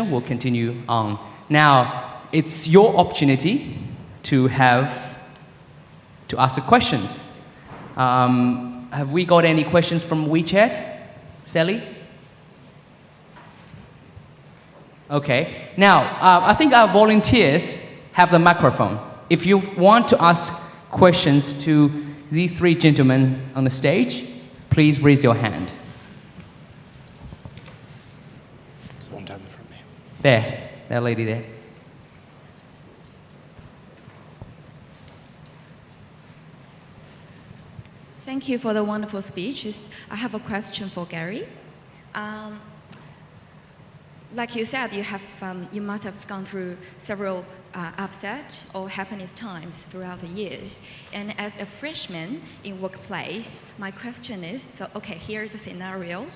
We'll continue on. Now, it's your opportunity to ask the questions. Have we got any questions from WeChat? Sally? Okay. Now, I think our volunteers have the microphone. If you want to ask questions to these three gentlemen on the stage, please raise your hand. There's one down the front here. There, that lady there. Thank you for the wonderful speeches. I have a question for Gary. Like you said, you must have gone through several upset or happiness times throughout the years. And as a freshman in workplace, my question is, so okay, here's a scenario.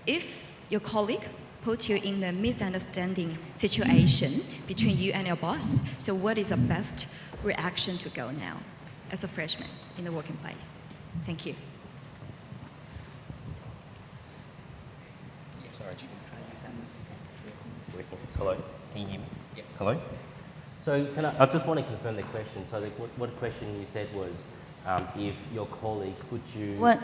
If your colleague put you in the misunderstanding situation between you and your boss, so what is the best reaction to go now as a freshman in the working place? Thank you. Sorry, do you want to try and use that? Hello, can you hear me? Yeah. Hello? So I just want to confirm the question. So what question you said was, if your colleague put you... Well,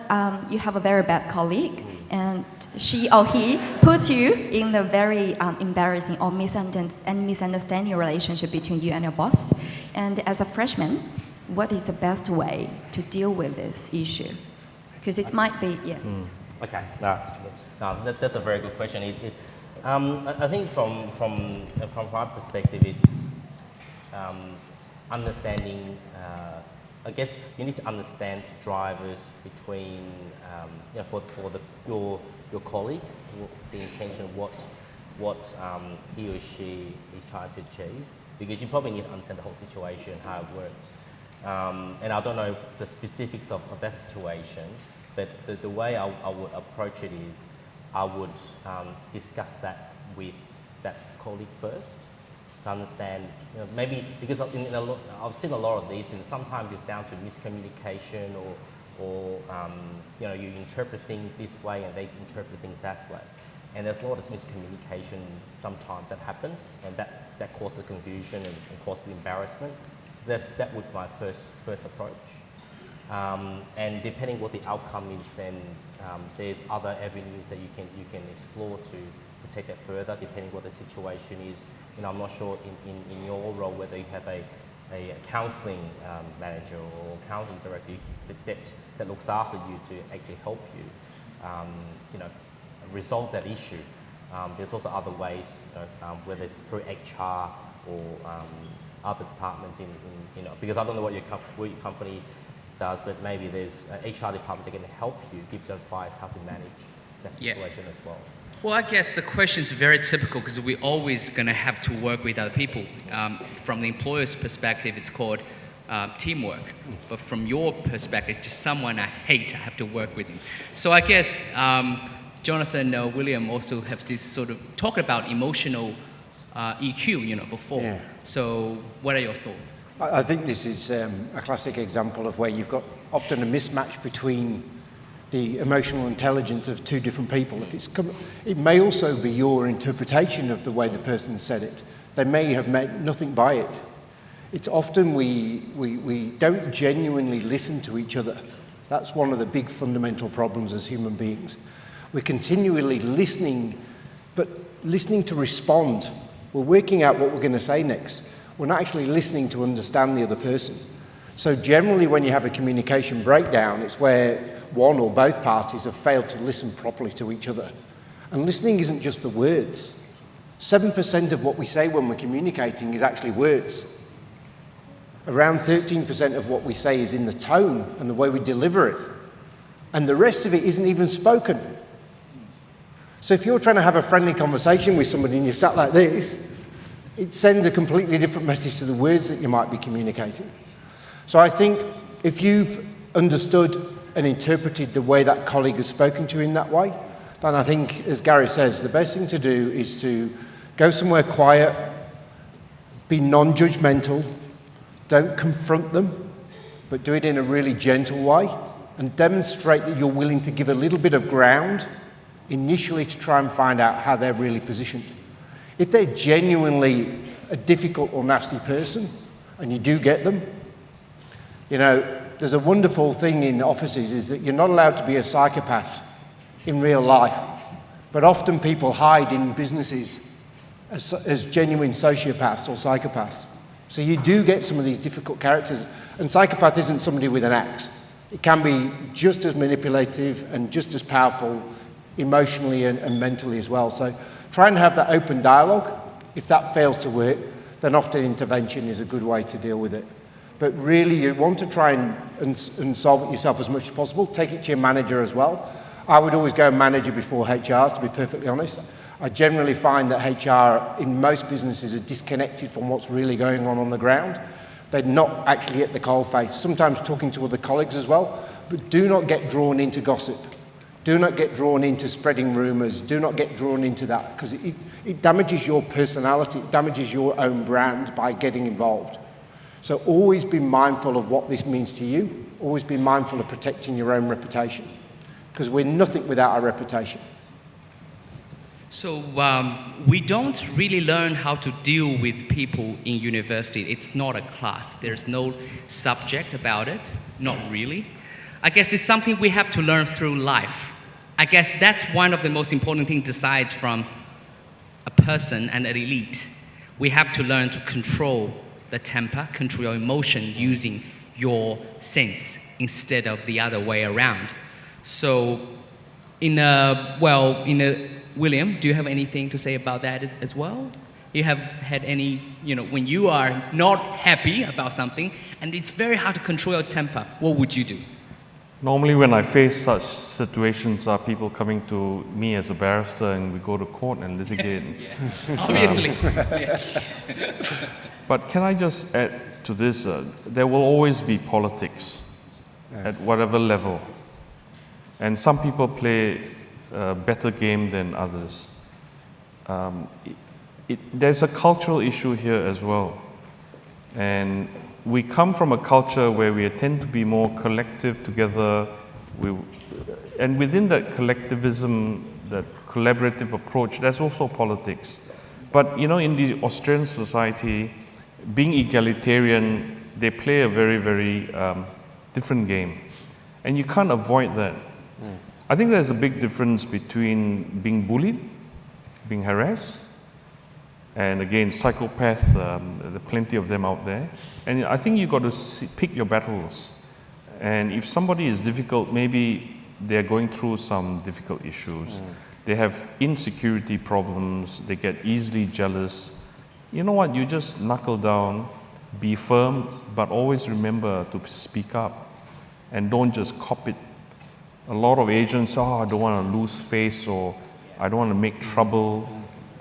you have a very bad colleague, and she or he put you in a very embarrassing or misunderstanding relationship between you and your boss. And as a freshman, what is the best way to deal with this issue? Because it might be, yeah. Okay, that's a very good question. I think from my perspective, it's understanding. I guess you need to understand the drivers between for your colleague, the intention of what he or she is trying to achieve, because you probably need to understand the whole situation, how it works. And I don't know the specifics of that situation, but the way I would approach it is I would discuss that with that colleague first to understand, maybe because I've seen a lot of these, and sometimes it's down to miscommunication or you interpret things this way and they interpret things that way. And there's a lot of miscommunication sometimes that happens, and that causes confusion and causes embarrassment. That would be my first approach. And depending what the outcome is, and there's other avenues that you can explore to take that further, depending what the situation is. I'm not sure in your role whether you have a counselling manager or counselling director that looks after you to actually help you, resolve that issue. There's also other ways, whether it's through HR or other departments because I don't know what your company does, but maybe there's an HR department that can help you, give you advice how to manage that situation as well. Well, I guess the question is very typical because we're always going to have to work with other people. From the employer's perspective, it's called teamwork. But from your perspective, just someone I hate to have to work with. So I guess Jonathan or William also have this sort of talk about emotional EQ, before. Yeah. So what are your thoughts? I think this is a classic example of where you've got often a mismatch between the emotional intelligence of two different people. It may also be your interpretation of the way the person said it. They may have meant nothing by it. It's often we don't genuinely listen to each other. That's one of the big fundamental problems as human beings. We're continually listening, but listening to respond. We're working out what we're going to say next. We're not actually listening to understand the other person. So generally when you have a communication breakdown, it's where one or both parties have failed to listen properly to each other. And listening isn't just the words. 7% of what we say when we're communicating is actually words. Around 13% of what we say is in the tone and the way we deliver it. And the rest of it isn't even spoken. So if you're trying to have a friendly conversation with somebody and you're sat like this, it sends a completely different message to the words that you might be communicating. So I think if you've understood and interpreted the way that colleague has spoken to you in that way, then I think, as Gary says, the best thing to do is to go somewhere quiet, be non-judgmental, don't confront them, but do it in a really gentle way, and demonstrate that you're willing to give a little bit of ground initially to try and find out how they're really positioned. If they're genuinely a difficult or nasty person, and you do get them, you know, there's a wonderful thing in offices is that you're not allowed to be a psychopath in real life, but often people hide in businesses as genuine sociopaths or psychopaths. So you do get some of these difficult characters, and psychopath isn't somebody with an axe. It can be just as manipulative and just as powerful emotionally and mentally as well. So try and have that open dialogue. If that fails to work, then often intervention is a good way to deal with it. But really, you want to try and solve it yourself as much as possible. Take it to your manager as well. I would always go manager before HR, to be perfectly honest. I generally find that HR in most businesses are disconnected from what's really going on the ground. They're not actually at the coalface. Sometimes talking to other colleagues as well, but do not get drawn into gossip. Do not get drawn into spreading rumours. Do not get drawn into that, because it damages your personality, it damages your own brand by getting involved. So always be mindful of what this means to you. Always be mindful of protecting your own reputation, because we're nothing without our reputation. So we don't really learn how to deal with people in university. It's not a class. There's no subject about it, not really. I guess it's something we have to learn through life. I guess that's one of the most important things besides from a person and an elite. We have to learn to control the temper, control your emotion using your sense instead of the other way around. So William, do you have anything to say about that as well? You have had any, when you are not happy about something and it's very hard to control your temper, what would you do? Normally when I face such situations, are people coming to me as a barrister and we go to court and litigate. Obviously. But can I just add to this, there will always be politics at whatever level. And some people play a better game than others. There's a cultural issue here as well. And we come from a culture where we tend to be more collective together. And within that collectivism, that collaborative approach, there's also politics. But in the Australian society, being egalitarian, they play a very, very different game. And you can't avoid that. I think there's a big difference between being bullied, being harassed, and again, psychopaths, there are plenty of them out there. And I think you've got to pick your battles. And if somebody is difficult, maybe they're going through some difficult issues. They have insecurity problems, they get easily jealous. You know what, you just knuckle down, be firm, but always remember to speak up. And don't just cop it. A lot of agents, I don't want to lose face, or I don't want to make trouble,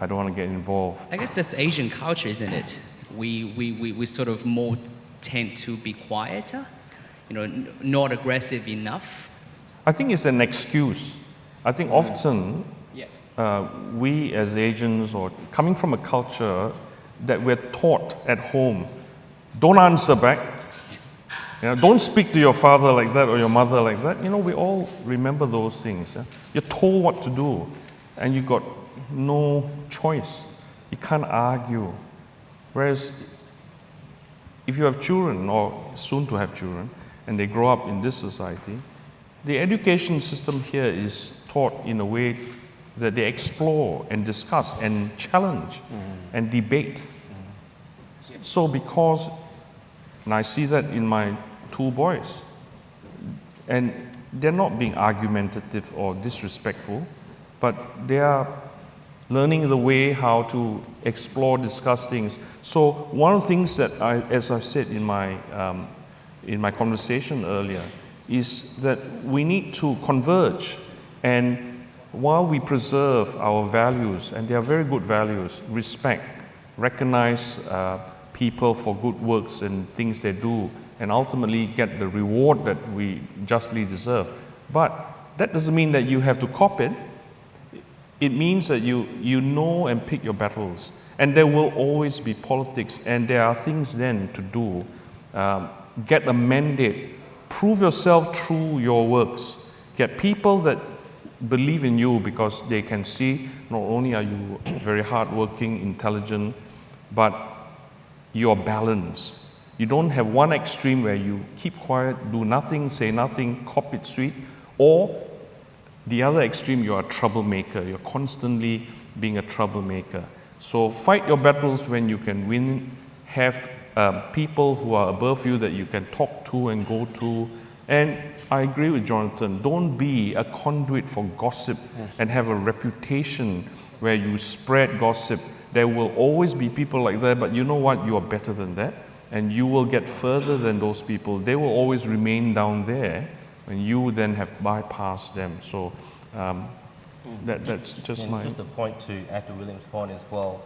I don't want to get involved. I guess that's Asian culture, isn't it? We sort of more tend to be quieter, not aggressive enough. I think it's an excuse. I think often we as Asians, or coming from a culture that we're taught at home, don't answer back. Don't speak to your father like that or your mother like that. We all remember those things. Yeah? You're told what to do, and you got no choice. You can't argue. Whereas if you have children, or soon to have children, and they grow up in this society, the education system here is taught in a way that they explore and discuss and challenge and debate. So because, and I see that in my two boys, and they're not being argumentative or disrespectful, but they are learning the way how to explore, discuss things. So one of the things that as I've said in my conversation earlier, is that we need to converge, and while we preserve our values, and they are very good values, respect, recognize people for good works and things they do, and ultimately get the reward that we justly deserve. But that doesn't mean that you have to copy it. It means that you know and pick your battles. And there will always be politics, and there are things then to do. Get a mandate. Prove yourself through your works. Get people that believe in you because they can see not only are you very hardworking, intelligent, but you're balanced. You don't have one extreme where you keep quiet, do nothing, say nothing, cop it sweet, or the other extreme, you're a troublemaker. You're constantly being a troublemaker. So fight your battles when you can win. Have people who are above you that you can talk to and go to. And I agree with Jonathan. Don't be a conduit for gossip and have a reputation where you spread gossip. There will always be people like that, but you know what? You are better than that. And you will get further than those people. They will always remain down there when you then have bypassed them. So that's just and my... Just a point to add to William's point as well.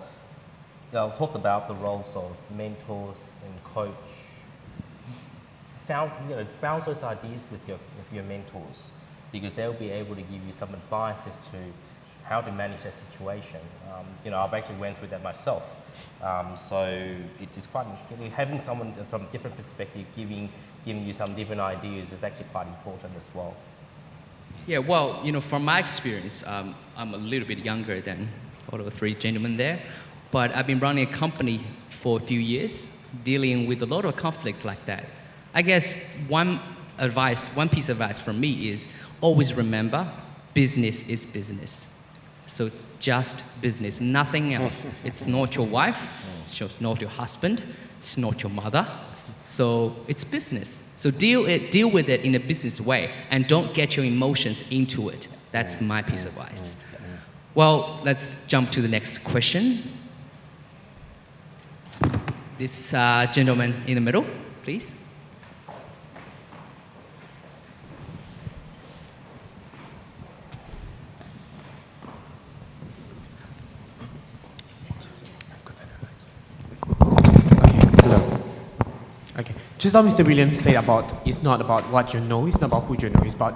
I'll talk about the roles of mentors and coach. Bounce those ideas with your mentors, because they'll be able to give you some advice as to how to manage that situation. I've actually went through that myself. So it is quite, having someone from a different perspective giving you some different ideas is actually quite important as well. Yeah, well, from my experience, I'm a little bit younger than all of the three gentlemen there, but I've been running a company for a few years, dealing with a lot of conflicts like that. I guess one piece of advice from me is always remember, business is business. So it's just business, nothing else. It's not your wife, it's just not your husband, it's not your mother. So it's business. So deal with it in a business way and don't get your emotions into it. That's my piece of advice. Well, let's jump to the next question. This gentleman in the middle, please. Okay. Just like Mr. Williams said about, it's not about what you know, it's not about who you know, it's about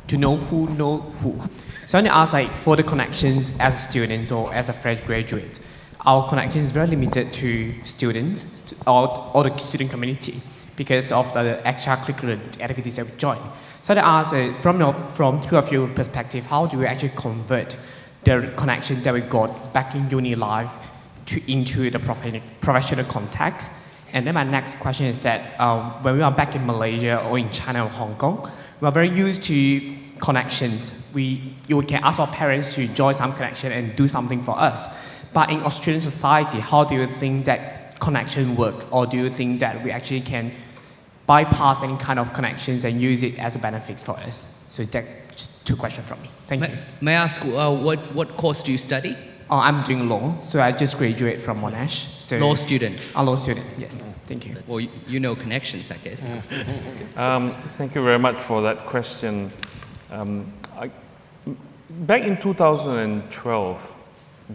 to know who. So I want to ask, like, for the connections as a student or as a fresh graduate, our connection is very limited to students or the student community because of the extracurricular activities that we join. So I want to ask, from two of your perspective, how do we actually convert the connection that we got back in uni life into the professional context? And then my next question is that when we are back in Malaysia or in China or Hong Kong, we are very used to connections. You can ask our parents to join some connection and do something for us. But in Australian society, how do you think that connection work? Or do you think that we actually can bypass any kind of connections and use it as a benefit for us? So that's two questions from me. Thank you. May I ask, what course do you study? I'm doing law, so I just graduated from Monash. So Law student. A law student, yes. Thank you. Well, you know connections, I guess. Thank you very much for that question. Back in 2012,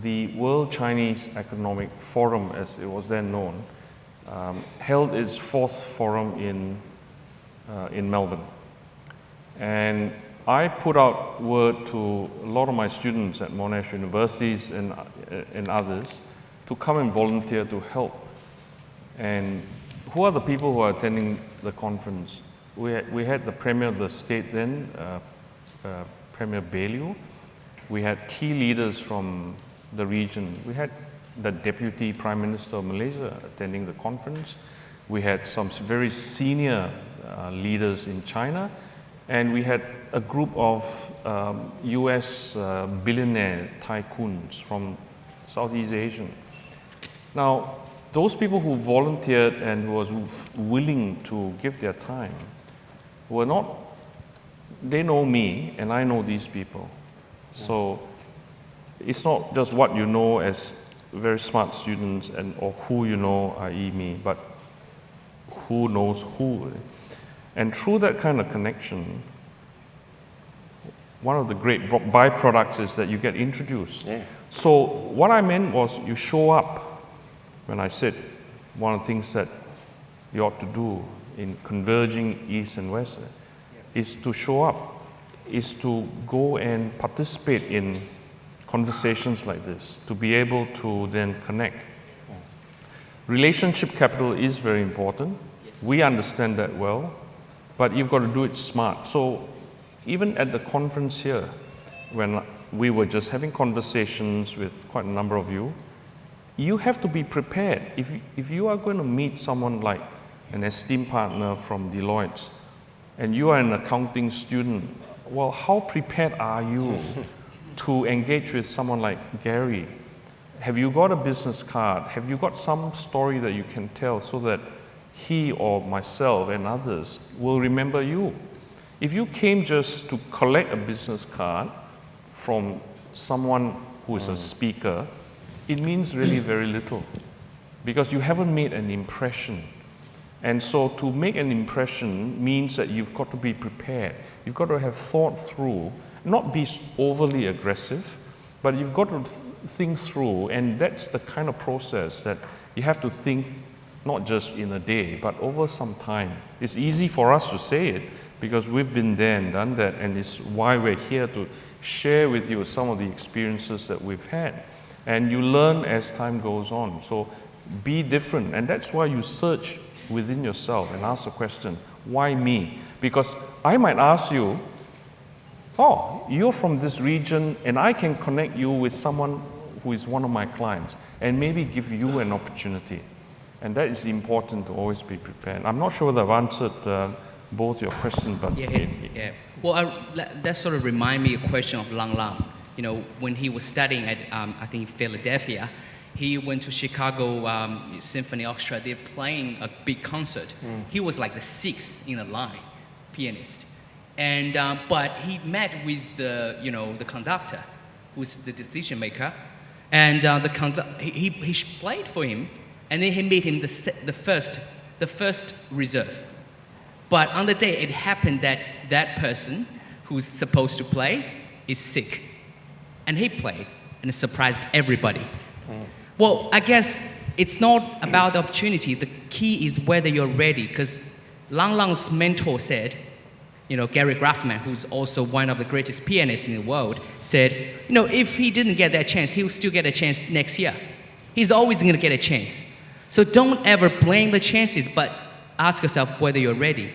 the World Chinese Economic Forum, as it was then known, held its fourth forum in Melbourne. And I put out word to a lot of my students at Monash universities and others to come and volunteer to help. And who are the people who are attending the conference? We had the Premier of the state then, Premier Baillieu. We had key leaders from the region. We had the Deputy Prime Minister of Malaysia attending the conference. We had some very senior leaders in China. And we had a group of US billionaire tycoons from Southeast Asia. Now, those people who volunteered and who was willing to give their time were not, they know me and I know these people. So it's not just what you know as very smart students or who you know, i.e. me, but who knows who. And through that kind of connection, one of the great byproducts is that you get introduced. Yeah. So what I meant was you show up. When I said one of the things that you ought to do in converging East and West is to show up, is to go and participate in conversations like this, to be able to then connect. Relationship capital is very important. Yes. We understand that well, but you've got to do it smart. So even at the conference here, when we were just having conversations with quite a number of you, you have to be prepared. If you are going to meet someone like an esteemed partner from Deloitte, and you are an accounting student, well, how prepared are you to engage with someone like Gary? Have you got a business card? Have you got some story that you can tell so that he or myself and others will remember you? If you came just to collect a business card from someone who is a speaker, it means really very little because you haven't made an impression. And so to make an impression means that you've got to be prepared. You've got to have thought through, not be overly aggressive, but you've got to think through, and that's the kind of process that you have to think not just in a day, but over some time. It's easy for us to say it because we've been there and done that, and it's why we're here to share with you some of the experiences that we've had. And you learn as time goes on. So be different, and that's why you search within yourself and ask the question, why me? Because I might ask you, oh, you're from this region, and I can connect you with someone who is one of my clients, and maybe give you an opportunity. And that is important to always be prepared. I'm not sure whether I've answered both your questions, but yeah. Well, that sort of remind me a question of Lang Lang. You know, when he was studying at I think Philadelphia, he went to Chicago Symphony Orchestra. They're playing a big concert. He was like the 6th in the line, pianist. And but he met with the conductor, who's the decision maker, and he played for him, and then he made him the first reserve. But on the day it happened that person who's supposed to play is sick, and he played, and it surprised everybody. Well, I guess it's not about the opportunity. The key is whether you're ready, because Lang Lang's mentor said, Gary Graffman, who's also one of the greatest pianists in the world, said, if he didn't get that chance, he'll still get a chance next year. He's always going to get a chance. So don't ever blame the chances, but ask yourself whether you're ready.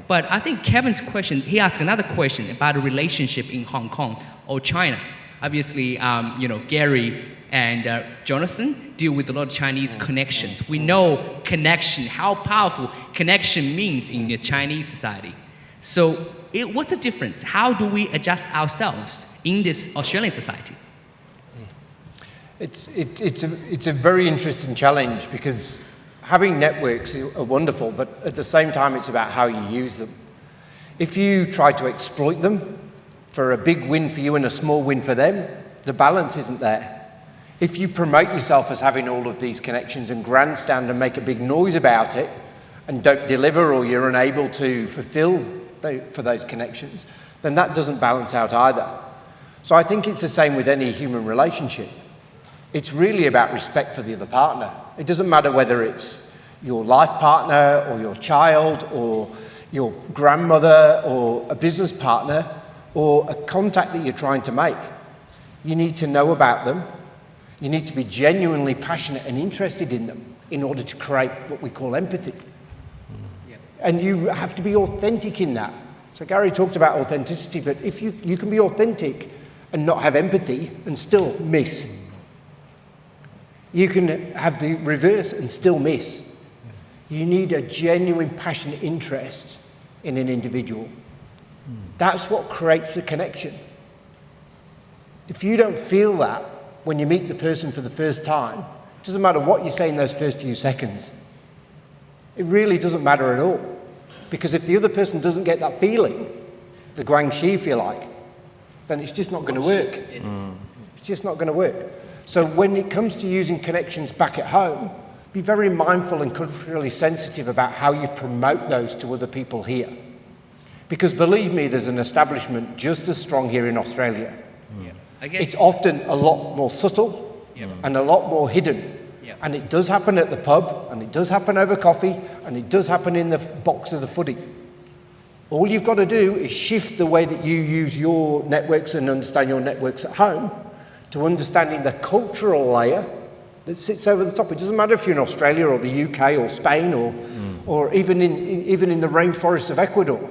But I think Kevin's question, he asked another question about a relationship in Hong Kong or China. Obviously, Gary and Jonathan deal with a lot of Chinese connections. We know connection, how powerful connection means in the Chinese society. So what's the difference? How do we adjust ourselves in this Australian society? It's a very interesting challenge because having networks are wonderful, but at the same time it's about how you use them. If you try to exploit them for a big win for you and a small win for them, the balance isn't there. If you promote yourself as having all of these connections and grandstand and make a big noise about it and don't deliver, or you're unable to fulfill for those connections, then that doesn't balance out either. So I think it's the same with any human relationship. It's really about respect for the other partner. It doesn't matter whether it's your life partner or your child or your grandmother or a business partner or a contact that you're trying to make. You need to know about them. You need to be genuinely passionate and interested in them in order to create what we call empathy. And you have to be authentic in that. So Gary talked about authenticity, but if you can be authentic and not have empathy and still miss. You can have the reverse and still miss. You need a genuine, passionate interest in an individual. That's what creates the connection. If you don't feel that when you meet the person for the first time, it doesn't matter what you say in those first few seconds. It really doesn't matter at all. Because if the other person doesn't get that feeling, the guangxi, if you like, then it's just not going to work. It's just not going to work. So when it comes to using connections back at home, be very mindful and culturally sensitive about how you promote those to other people here. Because believe me, there's an establishment just as strong here in Australia. I guess It's often a lot more subtle and a lot more hidden. And it does happen at the pub, and it does happen over coffee, and it does happen in the box of the footy. All you've got to do is shift the way that you use your networks and understand your networks at home to understanding the cultural layer that sits over the top. It doesn't matter if you're in Australia or the UK or Spain or even in the rainforests of Ecuador.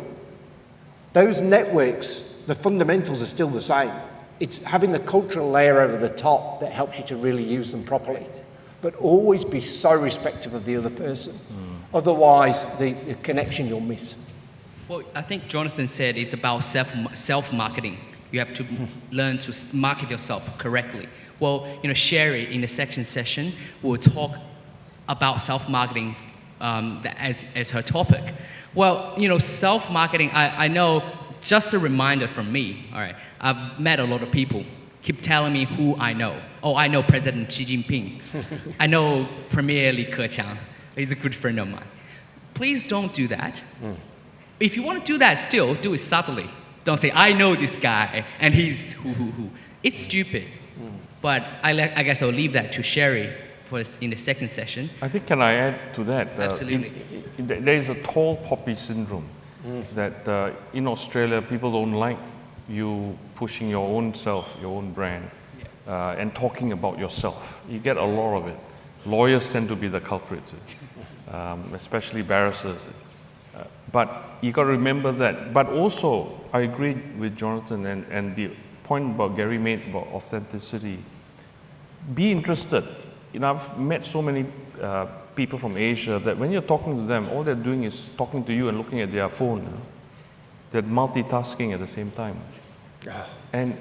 those networks, the fundamentals are still the same. It's having the cultural layer over the top that helps you to really use them properly. But always be so respectful of the other person. Otherwise, the connection you'll miss. Well, I think Jonathan said it's about self-marketing. You have to learn to market yourself correctly. Well, Sherry in the second session will talk about self-marketing as her topic. Well, self-marketing, I know, just a reminder from me, all right, I've met a lot of people, keep telling me who I know. Oh, I know President Xi Jinping. I know Premier Li Keqiang. He's a good friend of mine. Please don't do that. If you want to do that still, do it subtly. Don't say, I know this guy, and he's who. It's stupid. But I guess I'll leave that to Sherry in the second session. I think, can I add to that? Absolutely. There is a tall poppy syndrome that in Australia, people don't like you pushing your own self, your own brand, and talking about yourself. You get a lot of it. Lawyers tend to be the culprits, especially barristers. But you got to remember that. But also, I agree with Jonathan and the point about Gary made about authenticity. Be interested. I've met so many people from Asia that when you're talking to them, all they're doing is talking to you and looking at their phone. They're multitasking at the same time. And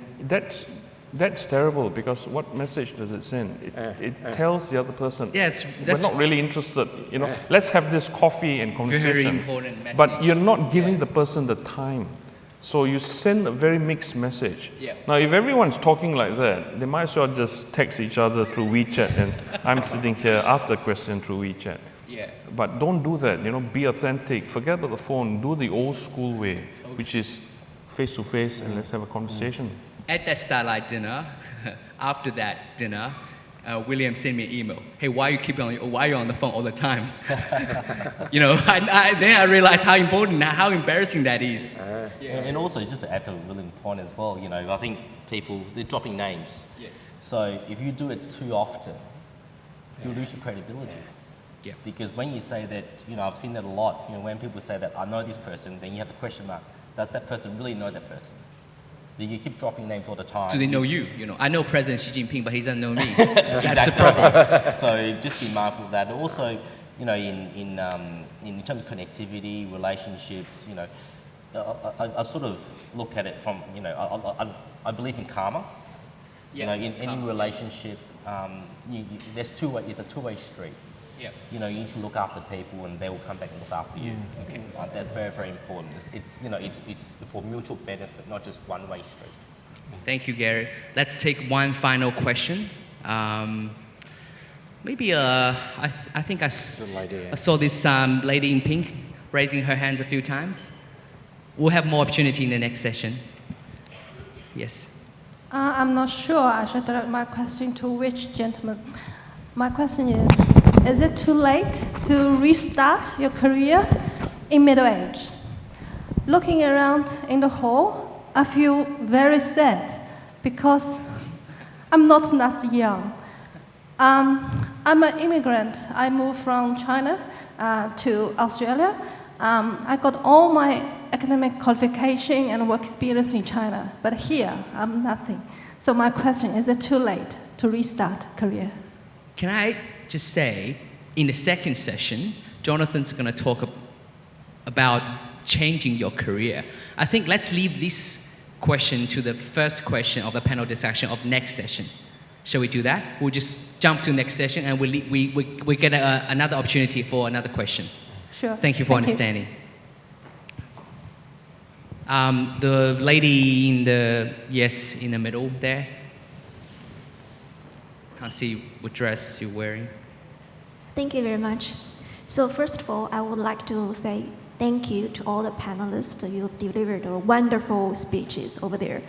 that's terrible, because what message does it send? It tells the other person, we're not really interested. Let's have this coffee and conversation. Very important message. But you're not giving the person the time. So you send a very mixed message. Now, if everyone's talking like that, they might as well just text each other through WeChat, and I'm sitting here, ask the question through WeChat. But don't do that. Be authentic. Forget about the phone. Do the old school way, which is face to face, and let's have a conversation. At that Starlight dinner, after that dinner, William sent me an email. Hey, why are you on the phone all the time? Then I realized how important, how embarrassing that is. And also, just to add to William's point as well, I think people, they're dropping names. So if you do it too often, you lose your credibility. Because when you say that, I've seen that a lot, when people say that I know this person, then you have a question mark. Does that person really know that person? You keep dropping names all the time. Do they know you? I know President Xi Jinping, but he doesn't know me. That's the problem. So just be mindful of that. Also, in terms of connectivity, relationships, I sort of look at it from, I believe in karma. In any relationship, it's a two-way street. You need to look after people, and they will come back and look after you. That's very, very important. It's for mutual benefit, not just one-way street. Thank you, Gary. Let's take one final question. Maybe I think I saw this lady in pink raising her hands a few times. We'll have more opportunity in the next session. Yes. I'm not sure I should direct my question to which gentleman. My question is it too late to restart your career in middle age? Looking around in the hall, I feel very sad because I'm not that young. I'm an immigrant. I moved from China to Australia. I got all my academic qualification and work experience in China, but here I'm nothing. So my question is it too late to restart career? Can I just say, in the second session, Jonathan's going to talk about changing your career. I think let's leave this question to the first question of the panel discussion of next session. Shall we do that? We'll just jump to next session, and we get another opportunity for another question. Sure. Thank you for understanding. The lady in the middle there. Can't see what dress you're wearing. Thank you very much. So first of all, I would like to say thank you to all the panelists. You've delivered wonderful speeches over there.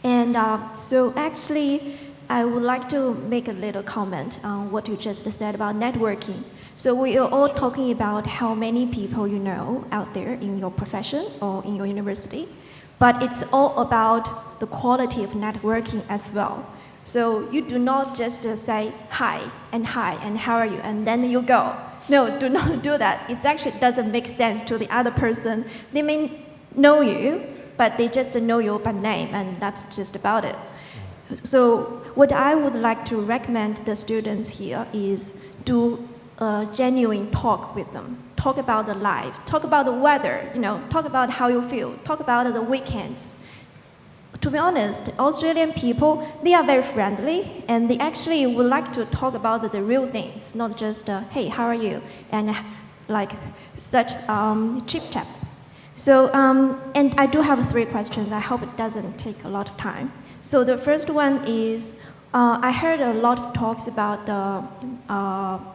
And so actually, I would like to make a little comment on what you just said about networking. So we are all talking about how many people you know out there in your profession or in your university, but it's all about the quality of networking as well. So you do not just say hi and how are you, and then you go. No, do not do that. It actually doesn't make sense to the other person. They may know you, but they just know you by name, and that's just about it. So what I would like to recommend the students here is do a genuine talk with them. Talk about the life, talk about the weather, talk about how you feel, talk about the weekends. To be honest, Australian people, they are very friendly, and they actually would like to talk about the real things, not just, hey, how are you? And like such chit chat. So, and I do have 3 questions. I hope it doesn't take a lot of time. So the first one is, I heard a lot of talks about the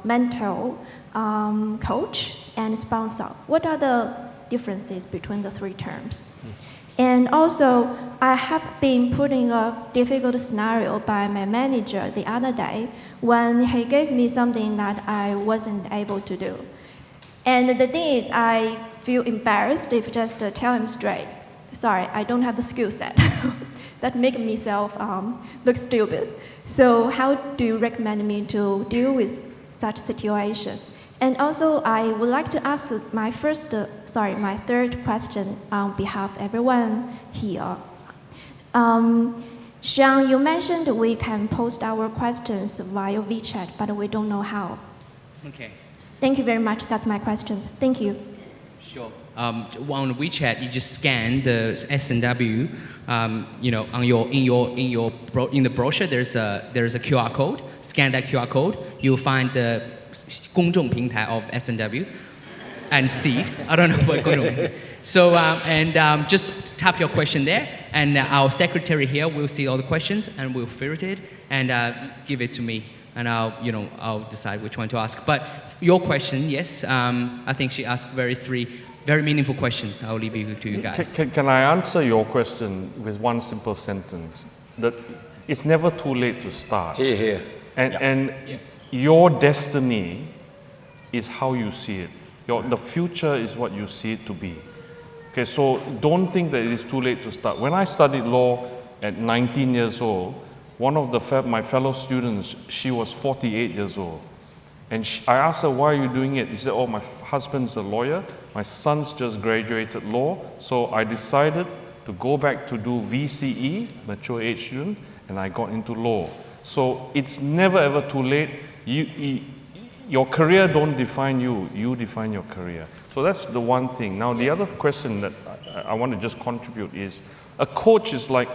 mental coach and sponsor. What are the differences between the 3 terms? And also, I have been put in a difficult scenario by my manager the other day when he gave me something that I wasn't able to do. And the thing is, I feel embarrassed if just tell him straight, sorry, I don't have the skill set. That make myself look stupid. So how do you recommend me to deal with such situation? And also, I would like to ask my third question on behalf of everyone here. Cheung, you mentioned we can post our questions via WeChat, but we don't know how. Okay. Thank you very much. That's my question. Thank you. Sure. On WeChat, you just scan the S&W. On in the brochure, there's a QR code. Scan that QR code. You'll find the 公众平台 of S&W and Seed. I don't know what 公众平台. So just tap your question there, and our secretary here will see all the questions and will filter it and give it to me, and I'll decide which one to ask. But your question, yes, I think she asked 3 very meaningful questions. I'll leave it to you guys. Can I answer your question with one simple sentence? That it's never too late to start. Here. And your destiny is how you see it. The future is what you see it to be. Okay, so don't think that it is too late to start. When I studied law at 19 years old, one of my fellow students, she was 48 years old. And I asked her, why are you doing it? She said, oh, my husband's a lawyer. My son's just graduated law. So I decided to go back to do VCE, mature age student, and I got into law. So it's never ever too late. Your career don't define you, you define your career. So that's the one thing. Now the other question that I want to just contribute is, a coach is like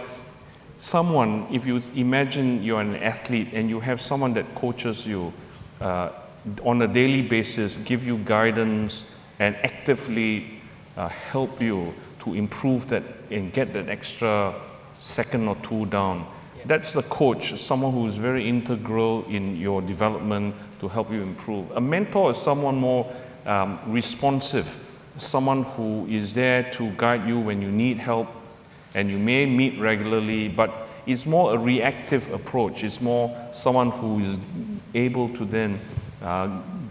someone, if you imagine you're an athlete and you have someone that coaches you on a daily basis, give you guidance and actively help you to improve that and get that extra second or 2 down. That's the coach, someone who is very integral in your development to help you improve. A mentor is someone more responsive, someone who is there to guide you when you need help, and you may meet regularly, but it's more a reactive approach. It's more someone who is able to then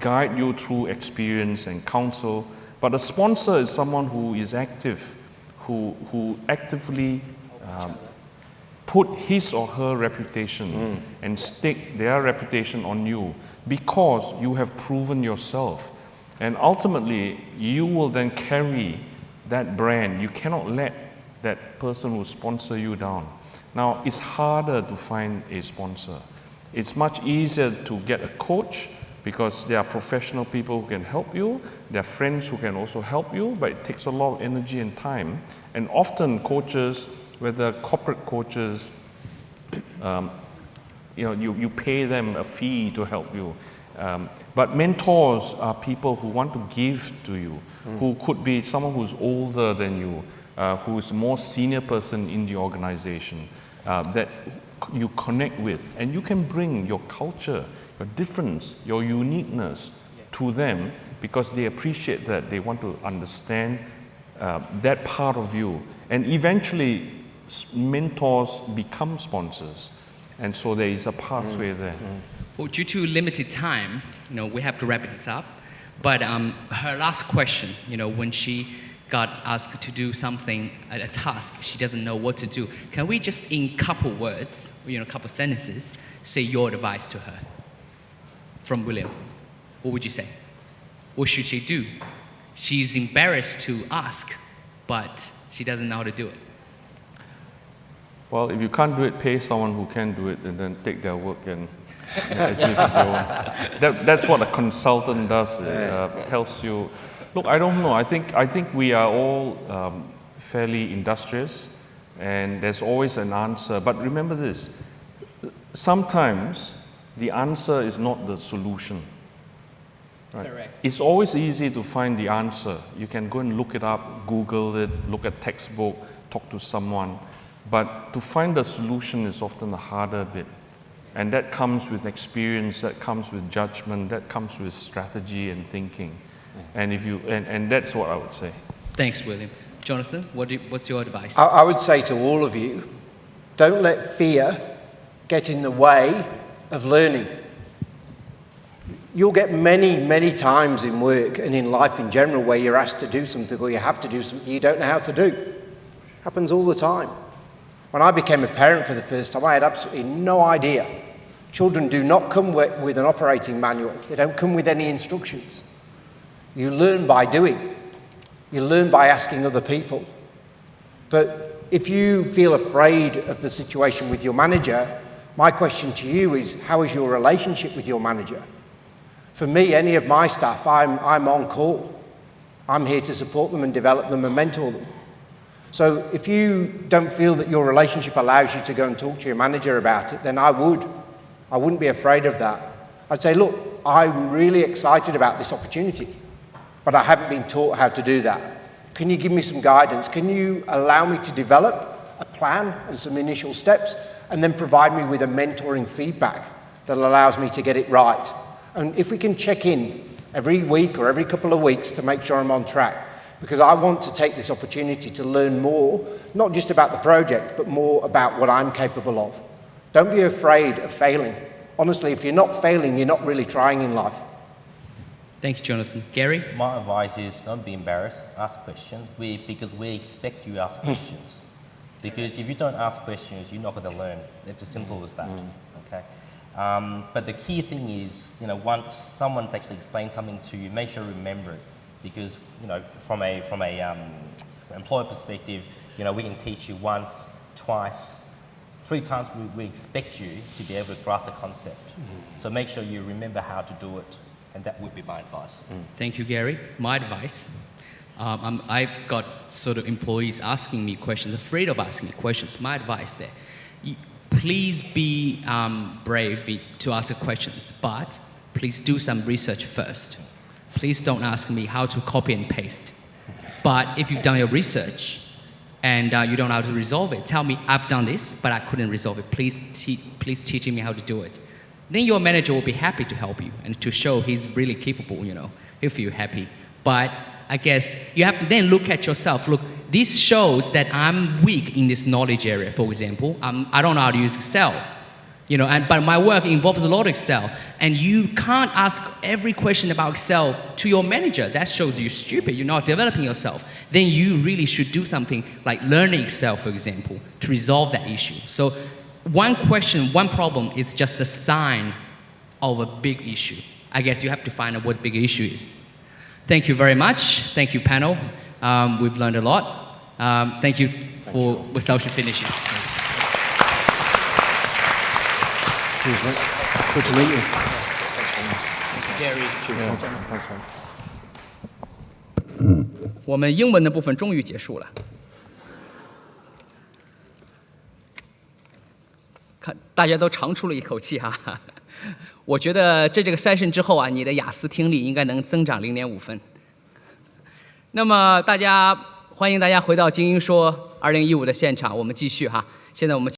guide you through experience and counsel. But a sponsor is someone who is active, who actively put his or her reputation and stake their reputation on you because you have proven yourself. And ultimately, you will then carry that brand. You cannot let that person who sponsor you down. Now, it's harder to find a sponsor. It's much easier to get a coach because there are professional people who can help you. There are friends who can also help you, but it takes a lot of energy and time. And often coaches, whether corporate coaches, you pay them a fee to help you. But mentors are people who want to give to you, who could be someone who's older than you, who's a more senior person in the organization that you connect with. And you can bring your culture, your difference, your uniqueness to them because they appreciate that. They want to understand that part of you. And eventually, mentors become sponsors. And so there is a pathway there. Well, due to limited time, we have to wrap this up. But her last question, when she got asked to do something, a task, she doesn't know what to do. Can we just, in couple words, couple sentences, say your advice to her? From William, what would you say? What should she do? She's embarrassed to ask. but she doesn't know how to do it. Well, if you can't do it, pay someone who can do it and then take their work and as if it's your own. That's what a consultant does. Tells you, look, I don't know. I think we are all fairly industrious, and there's always an answer. But remember this, sometimes the answer is not the solution. Right? Correct. It's always easy to find the answer. You can go and look it up, Google it, look at textbook, talk to someone. But to find the solution is often the harder bit. And that comes with experience, that comes with judgment, that comes with strategy and thinking. And that's what I would say. Thanks, William. Jonathan, what's your advice? I would say to all of you, don't let fear get in the way of learning. You'll get many, many times in work and in life in general where you're asked to do something or you have to do something you don't know how to do. Happens all the time. When I became a parent for the first time, I had absolutely no idea. Children do not come with an operating manual. They don't come with any instructions. You learn by doing. You learn by asking other people. But if you feel afraid of the situation with your manager, my question to you is, how is your relationship with your manager? For me, any of my staff, I'm on call. I'm here to support them and develop them and mentor them. So if you don't feel that your relationship allows you to go and talk to your manager about it, then I wouldn't be afraid of that. I'd say, look, I'm really excited about this opportunity, but I haven't been taught how to do that. Can you give me some guidance? Can you allow me to develop a plan and some initial steps and then provide me with a mentoring feedback that allows me to get it right? And if we can check in every week or every couple of weeks to make sure I'm on track, because I want to take this opportunity to learn more, not just about the project, but more about what I'm capable of. Don't be afraid of failing. Honestly, if you're not failing, you're not really trying in life. Thank you, Jonathan. Gary? My advice is don't be embarrassed, ask questions, because we expect you to ask questions. Because if you don't ask questions, you're not going to learn. It's as simple as that, okay? But the key thing is, once someone's actually explained something to you, make sure you remember it. Because, from a employer perspective, we can teach you once, twice, 3 times we expect you to be able to grasp the concept. So make sure you remember how to do it, and that would be my advice. Thank you, Gary. My advice, I've got sort of employees asking me questions, afraid of asking me questions. My advice there, please be brave to ask the questions, but please do some research first. Please don't ask me how to copy and paste. But if you've done your research and you don't know how to resolve it, tell me, I've done this, but I couldn't resolve it. Please teach me how to do it. Then your manager will be happy to help you and to show he's really capable, he'll feel happy. But I guess you have to then look at yourself. Look, this shows that I'm weak in this knowledge area, for example. I don't know how to use Excel. But my work involves a lot of Excel, and you can't ask every question about Excel to your manager. That shows you're stupid, you're not developing yourself. Then you really should do something like learning Excel, for example, to resolve that issue. So one question, one problem is just a sign of a big issue. I guess you have to find out what the big issue is. Thank you very much. Thank you, panel. We've learned a lot. Thank you for social finishes. Cheers, mate. Good to meet you. Gary. Cheers. Thanks, man. 我们英文的部分终于结束了。看，大家都长出了一口气哈。我觉得这个session之后啊，你的雅思听力应该能增长0.5分。那么欢迎大家回到精英说2015的现场，我们继续哈。现在我们。